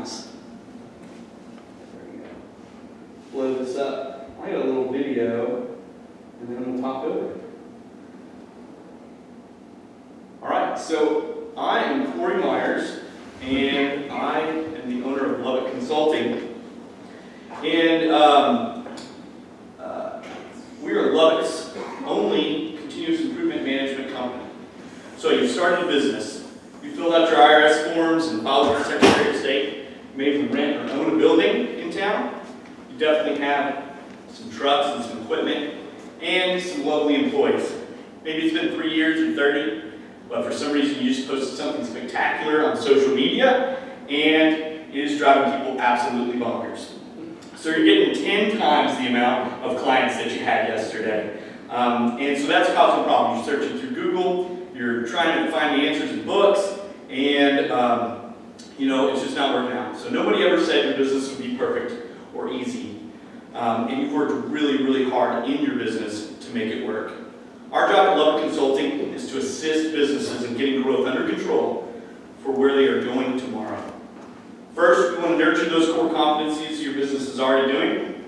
clients. There you go. Blow this up. I got a little video, and then I'm going to talk over it. All right, so I am Corey Myers, and I am the owner of Lubbock Consulting. And we are Lubbock's only continuous improvement management company. So you started a business, you filled out your IRS forms and filed with the Secretary of State, maybe rent or own a building in town. You definitely have some trucks and some equipment and some lovely employees. Maybe it's been 3 years or 30, but for some reason you just posted something spectacular on social media and it is driving people absolutely bonkers. So you're getting 10 times the amount of clients that you had yesterday. And so that's causing problems. You're searching through Google, you're trying to find the answers in books, and it's just not working out. So nobody ever said your business would be perfect or easy. And you've worked really, really hard in your business to make it work. Our job at Lubbock Consulting is to assist businesses in getting growth under control for where they are going tomorrow. First, we want to nurture those core competencies your business is already doing.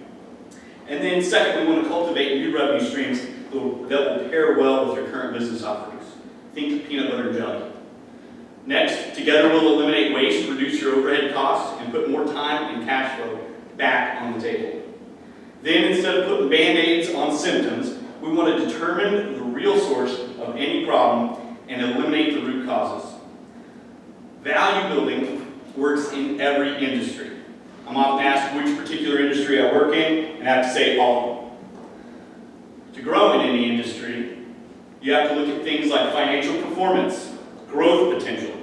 And then second, we want to cultivate new revenue streams that will pair well with your current business offerings. Think peanut butter and jelly. Next, together we'll eliminate waste, reduce your overhead costs, and put more time and cash flow back on the table. Then, instead of putting Band-Aids on symptoms, we want to determine the real source of any problem and eliminate the root causes. Value building works in every industry. I'm often asked which particular industry I work in, and I have to say all of them. To grow in any industry, you have to look at things like financial performance, growth potential,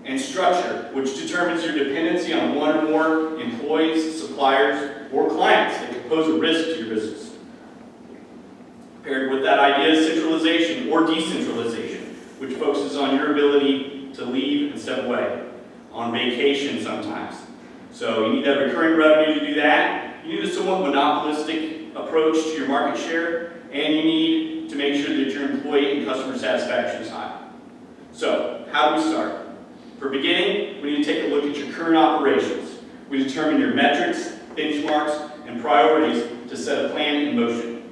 and structure, which determines your dependency on one or more employees, suppliers, or clients that could pose a risk to your business. Paired with that idea is centralization or decentralization, which focuses on your ability to leave and step away, on vacation sometimes. So you need that recurring revenue to do that. You need a somewhat monopolistic approach to your market share, and you need to make sure that your employee and customer satisfaction is high. So, how do we start? For beginning, we need to take a look at your current operations. We determine your metrics, benchmarks, and priorities to set a plan in motion.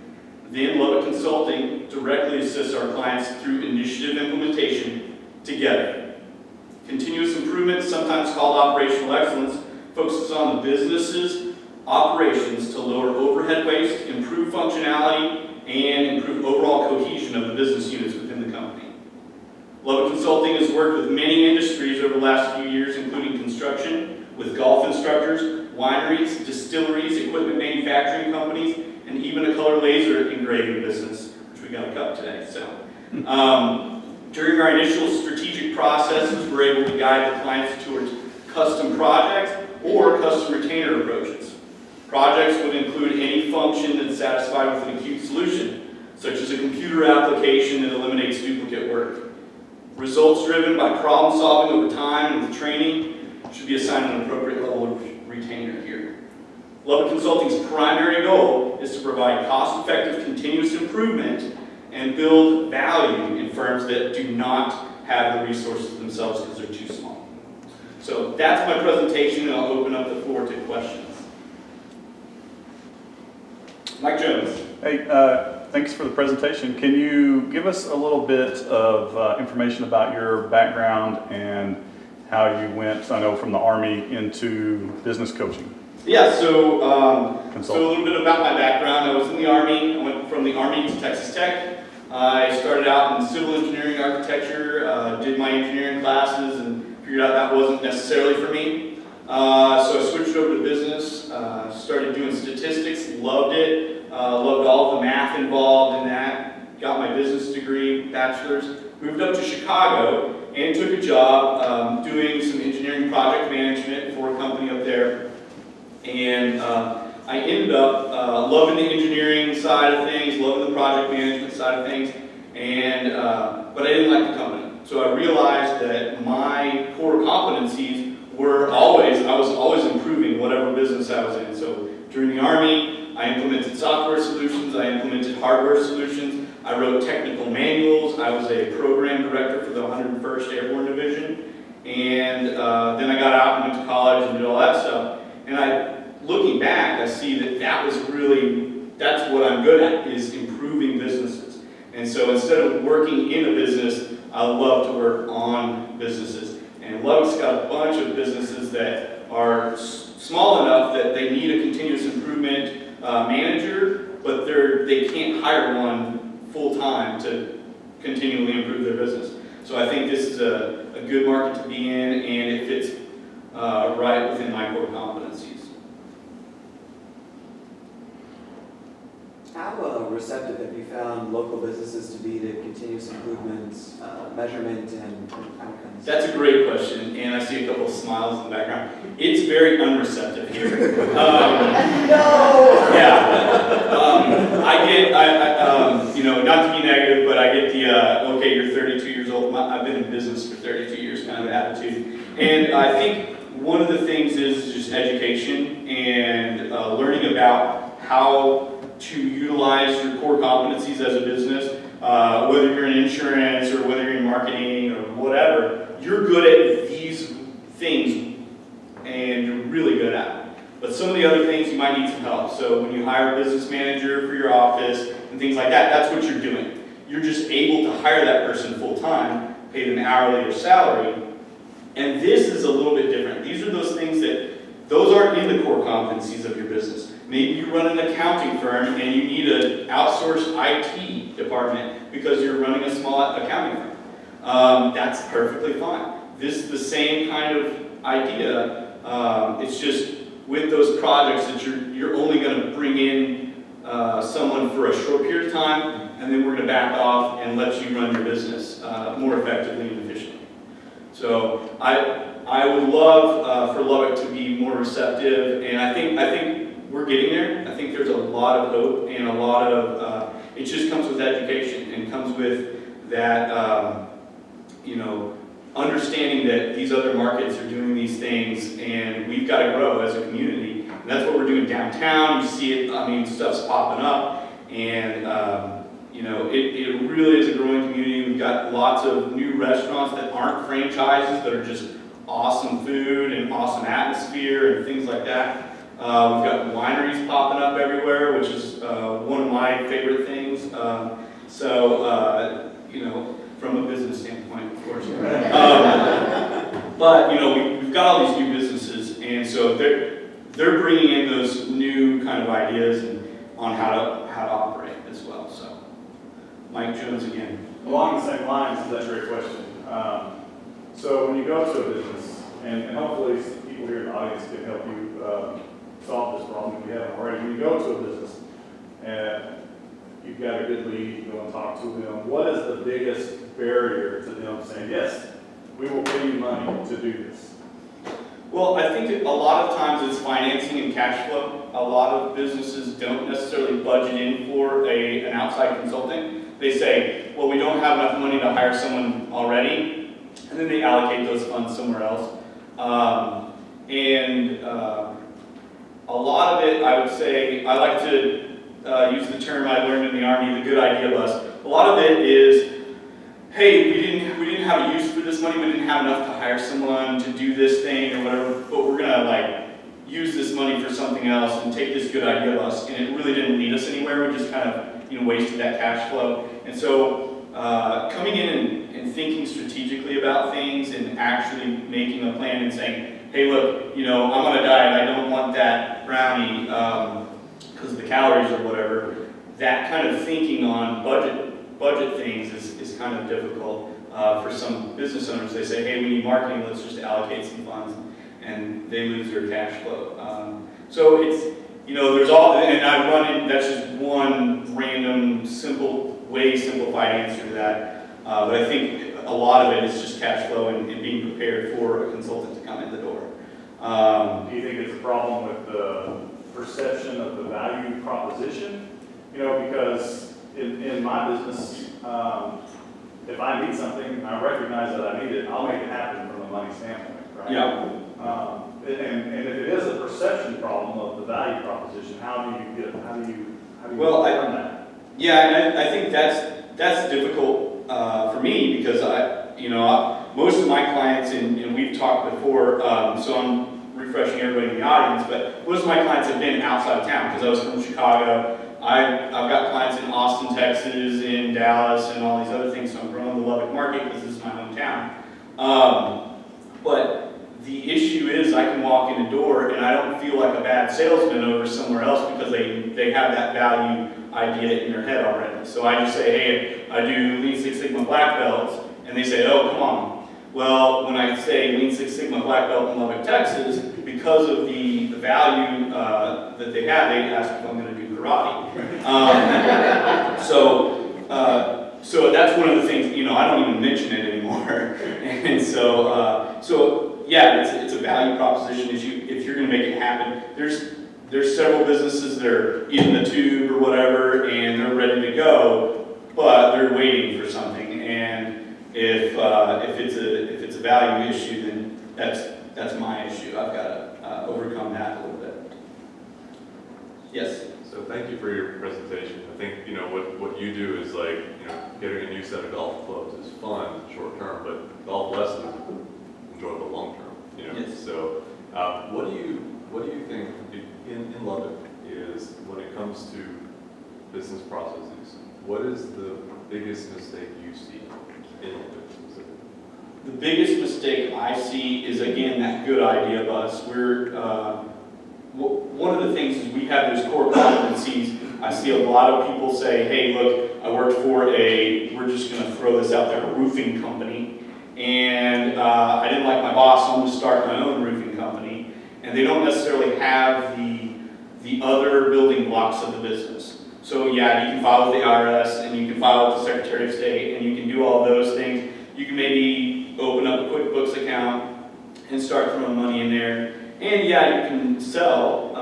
Then Lubbock Consulting directly assists our clients through initiative implementation together. Continuous improvement, sometimes called operational excellence, focuses on the business's operations to lower overhead waste, improve functionality, and improve overall cohesion of the business units within the company. Lubbock Consulting has worked with many industries over the last few years, including construction, with golf instructors, wineries, distilleries, equipment manufacturing companies, and even a color laser engraving business, which we got a cup today. During our initial strategic processes, we're able to guide the clients towards custom projects or custom retainer approaches. Projects would include any function that's satisfied with an acute solution, such as a computer application that eliminates duplicate work. Results driven by problem solving over time and with training should be assigned an appropriate level of retainer here. Lubbock Consulting's primary goal is to provide cost-effective continuous improvement and build value in firms that do not have the resources themselves because they're too small. So that's my presentation, and I'll open up the floor to questions. Mike Jones. Hey, thanks for the presentation. Can you give us a little bit of information about your background and how you went, I know, from the Army into business coaching? Yeah, so a little bit about my background. I was in the Army. I went from the Army to Texas Tech. I started out in civil engineering architecture, did my engineering classes, and figured out that wasn't necessarily for me. So I switched over to business, started doing statistics, loved it, loved all the math involved in that, got my business degree, bachelor's, moved up to Chicago, and took a job doing some engineering project management for a company up there. And I ended up loving the engineering side of things, loving the project management side of things, and but I didn't like the company. So I realized that my core competencies were I was always improving whatever business I was in. So during the Army, I implemented software solutions, I implemented hardware solutions, I wrote technical manuals, I was a program director for the 101st Airborne Division, And then I got out and went to college and did all that stuff. And looking back, I see that was really, that's what I'm good at, is improving businesses. And so instead of working in a business, I love to work on businesses. And Lubbock's got a bunch of businesses that are small enough that they need a continuous improvement manager, but they can't hire one full-time to continually improve their business. So I think this is a good market to be in, and it fits right within my core competencies. How receptive have you found local businesses to be to continuous improvement, measurement, and outcomes? That's a great question, and I see a couple of smiles in the background. It's very unreceptive here. No! Yeah. Not to be negative, but I get the, okay, you're 32 years old. I've been in business for 32 years kind of attitude. And I think one of the things is just education and learning about how to utilize your core competencies as a business, whether you're in insurance or whether you're in marketing or whatever, you're good at these things and you're really good at them. But some of the other things you might need some help. So when you hire a business manager for your office and things like that, that's what you're doing. You're just able to hire that person full-time, paid an hourly or salary, and this is a little bit different. These are those things those aren't in the core competencies of your business. Maybe you run an accounting firm and you need an outsourced IT department because you're running a small accounting firm. That's perfectly fine. This is the same kind of idea. It's just with those projects that you're only going to bring in someone for a short period of time, and then we're going to back off and let you run your business more effectively and efficiently. So I would love for Lubbock to be more receptive, and I think we're getting there. I think there's a lot of hope and a lot of, it just comes with education and comes with that, understanding that these other markets are doing these things and we've got to grow as a community. And that's what we're doing downtown. You see it, stuff's popping up, and it really is a growing community. We've got lots of new restaurants that aren't franchises, that are just awesome food and awesome atmosphere and things like that. We've got wineries popping up everywhere, which is one of my favorite things. From a business standpoint, of course. But we've got all these new businesses, and so they're bringing in those new kind of ideas and on how to operate as well. So, Mike Jones again. Along the same lines, that's a great question. So when you go to a business, and hopefully people here in the audience can help you solve this problem if you haven't already. When you go to a business and you've got a good lead, you go and talk to them, what is the biggest barrier to them saying, yes, we will pay you money to do this? Well, I think a lot of times it's financing and cash flow. A lot of businesses don't necessarily budget in for an outside consulting. They say, well, we don't have enough money to hire someone already, and then they allocate those funds somewhere else. A lot of it, I would say, I like to use the term I learned in the Army, the good idea bus. A lot of it is, hey, we didn't have a use for this money, we didn't have enough to hire someone to do this thing or whatever, but we're gonna use this money for something else and take this good idea bus, and it really didn't lead us anywhere. We just kind of wasted that cash flow. And so coming in and thinking strategically about things and actually making a plan and saying, hey, look, I'm on a diet, I don't want that brownie because of the calories or whatever. That kind of thinking on budget things is kind of difficult for some business owners. They say, hey, we need marketing, let's just allocate some funds, and they lose their cash flow. So it's, there's all, and I run in, that's just one random, simplified answer to that. But I think a lot of it is just cash flow and being prepared for a consultant to come in the door. Do you think it's a problem with the perception of the value proposition? Because in my business, if I need something and I recognize that I need it, I'll make it happen from a money standpoint, right? Yeah. And if it is a perception problem of the value proposition, how do you Well, learn that? Yeah, and I think that's difficult for me because most of my clients, and we've talked before, so I'm refreshing everybody in the audience, but most of my clients have been outside of town because I was from Chicago. I've got clients in Austin, Texas, in Dallas, and all these other things, so I'm growing the Lubbock market because this is my hometown. But the issue is I can walk in the door and I don't feel like a bad salesman over somewhere else because they have that value idea in their head already. So I just say, hey, I do Lean Six Sigma black belts, and they say, oh, come on. Well, when I say Lean Six Sigma black belt in Lubbock, Texas, because of the value that they have, they ask if I'm going to do karate. So that's one of the things, I don't even mention it anymore. And so yeah, it's a value proposition. If you're going to make it happen, there's several businesses that are in the tube or whatever, and they're ready to go, but they're waiting for something. And if it's a value issue, then that's my issue. I've got to overcome that a little bit. Yes. So thank you for your presentation. I think, what you do is like, getting a new set of golf clubs is fun short term, but golf lessons enjoyable long term. Yes. So what do you think in Lubbock is when it comes to business processes? What is the biggest mistake you see in Lubbock specifically? The biggest mistake I see is, again, that good idea bus. One of the things is we have those core competencies. I see a lot of people say, hey, look, I worked for we're just going to throw this out there, a roofing company. And I didn't like my boss, so I'm going to start my own roofing company. And they don't necessarily have the other building blocks of the business. So yeah, you can file with the IRS, and you can file with the Secretary of State, and you can do all those things. You can maybe open up a QuickBooks account and start throwing money in there. And yeah, you can sell,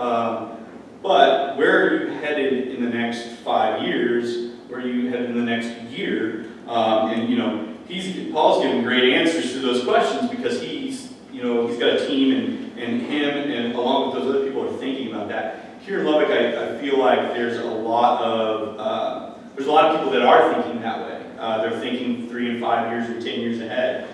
but where are you headed in the next 5 years? Where are you headed in the next year? Paul's giving great answers to those questions because he's got a team, and him and along with those other people are thinking about that. Here in Lubbock, I feel like there's a lot of people that are thinking that way. They're thinking 3 and 5 years or 10 years ahead.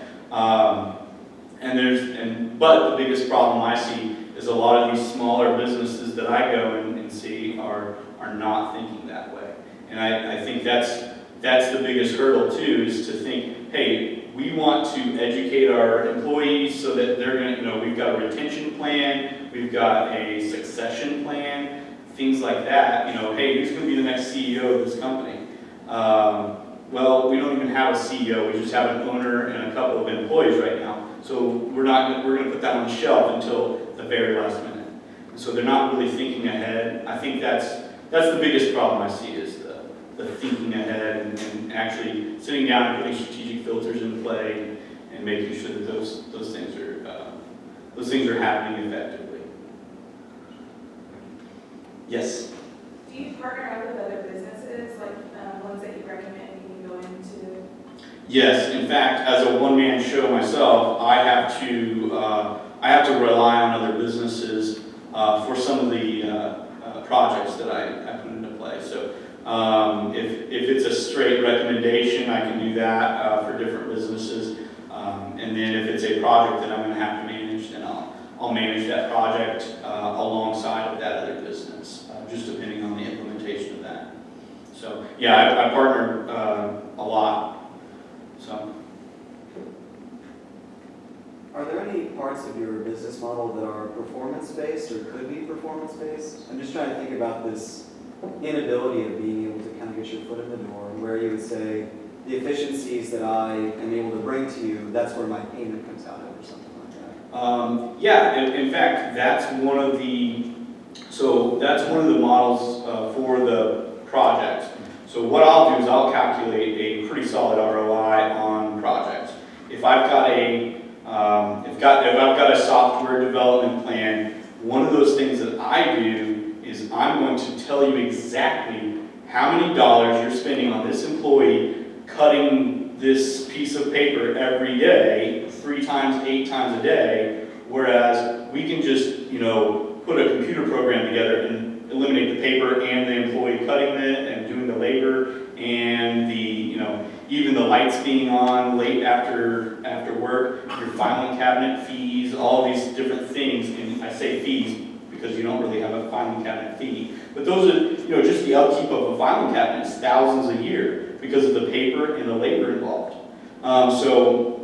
But the biggest problem I see is a lot of these smaller businesses that I go and see are not thinking that way. And I think that's the biggest hurdle too, is to think, hey, we want to educate our employees so that they're going to, we've got a retention plan, we've got a succession plan, things like that. Hey, who's going to be the next CEO of this company? Well, we don't even have a CEO. We just have an owner and a couple of employees right now. So we're going to put that on the shelf until the very last minute. And so they're not really thinking ahead. I think that's the biggest problem I see, is the thinking ahead and actually sitting down and putting strategic filters in play and making sure that those things are happening effectively. Yes. Do you partner up with other businesses, like ones that you recommend you can go into? Yes. In fact, as a one-man show myself, I have to rely on other businesses for some of the projects that I put into play. So if it's a straight recommendation, I can do that for different businesses. And then if it's a project that I'm going to have to manage, then I'll manage that project alongside of that other business, just depending on the implementation of that. So yeah, I partner a lot. So. Are there any parts of your business model that are performance-based or could be performance-based? I'm just trying to think about this inability of being able to kind of get your foot in the door, where you would say, the efficiencies that I am able to bring to you, that's where my payment comes out of, or something like that. Yeah, in fact, that's one of the models for the project. So what I'll do is I'll calculate a pretty solid ROI on projects. If I've got a software development plan, one of those things that I do is I'm going to tell you exactly how many dollars you're spending on this employee cutting this piece of paper every day, 3 times, 8 times a day, whereas we can just, put a computer program together and eliminate the paper and the employee cutting it and doing the labor and even the lights being on late after work cabinet fees, all these different things, and I say fees because you don't really have a filing cabinet fee. But those are, just the upkeep of a filing cabinet is thousands a year because of the paper and the labor involved. So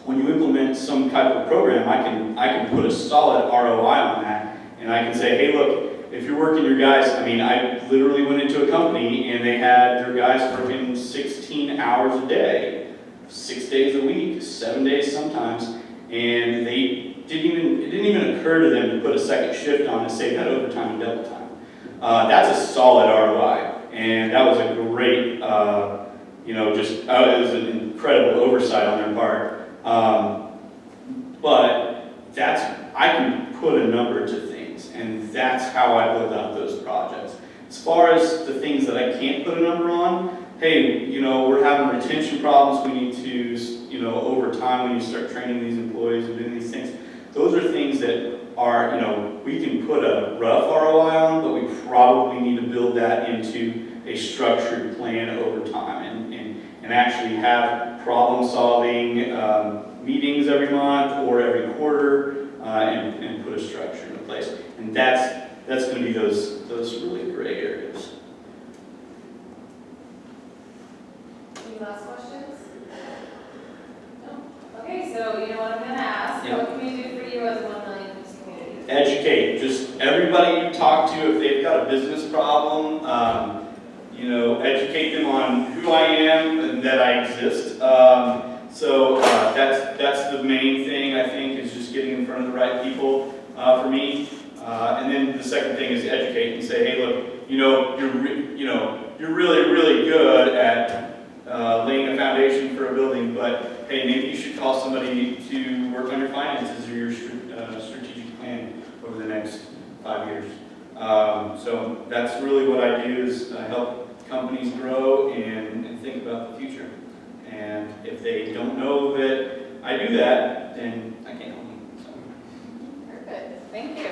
when you implement some type of program, I can put a solid ROI on that, and I can say, hey, look, if you're working your guys, I literally went into a company and they had their guys working 16 hours a day, 6 days a week, 7 days sometimes, and it didn't even occur to them to put a second shift on and save that overtime and double time. That's a solid ROI, and that was a great, it was an incredible oversight on their part. But I can put a number to things, and that's how I build out those projects. As far as the things that I can't put a number on, hey, we're having retention problems, we need to, over time when you start training these employees and doing these things, those are things that are, we can put a rough ROI on, but we probably need to build that into a structured plan over time and actually have problem-solving meetings every month or every quarter and put a structure into place. And that's going to be those really gray areas. Any last questions? No? Okay, so you know what I'm going to ask. Yeah. What can we do for you as a 1 million plus community? Educate, just everybody you talk to, if they've got a business problem, educate them on who I am and that I exist. So that's the main thing, I think, is just getting in front of the right people for me. And then the second thing is educate and say, hey, look, you're really, really good at laying a foundation for a building, but hey, maybe you should call somebody to work on your finances or your strategic plan over the next 5 years. So that's really what I do is I help companies grow and think about the future. And if they don't know that I do that, then I can't help them. So. Perfect. Thank you.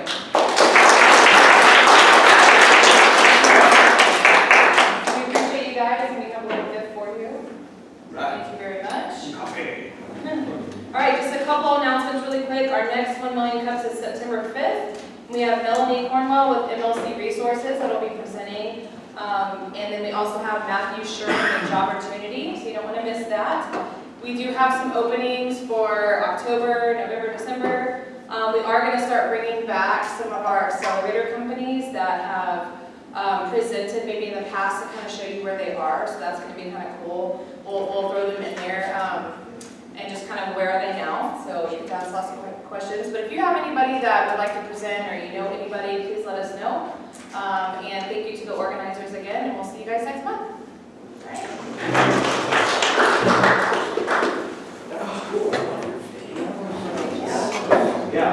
We appreciate you guys, and we have a little gift for you. Right. Thank you very much. Okay. All right, just a couple announcements really quick. Our next 1 million cups is September 5th. We have Melanie Cornwell with MLC Resources that will be presenting. And then we also have Matthew Sherman with Job Opportunity, so you don't want to miss that. We do have some openings for October, November, December. We are going to start bringing back some of our accelerator companies that have presented maybe in the past to kind of show you where they are, so that's going to be kind of cool. We'll throw them in there and just kind of where are they now, so you can ask lots of questions. But if you have anybody that would like to present or you know anybody, please let us know. And thank you to the organizers again, and we'll see you guys next month. All right. Yeah,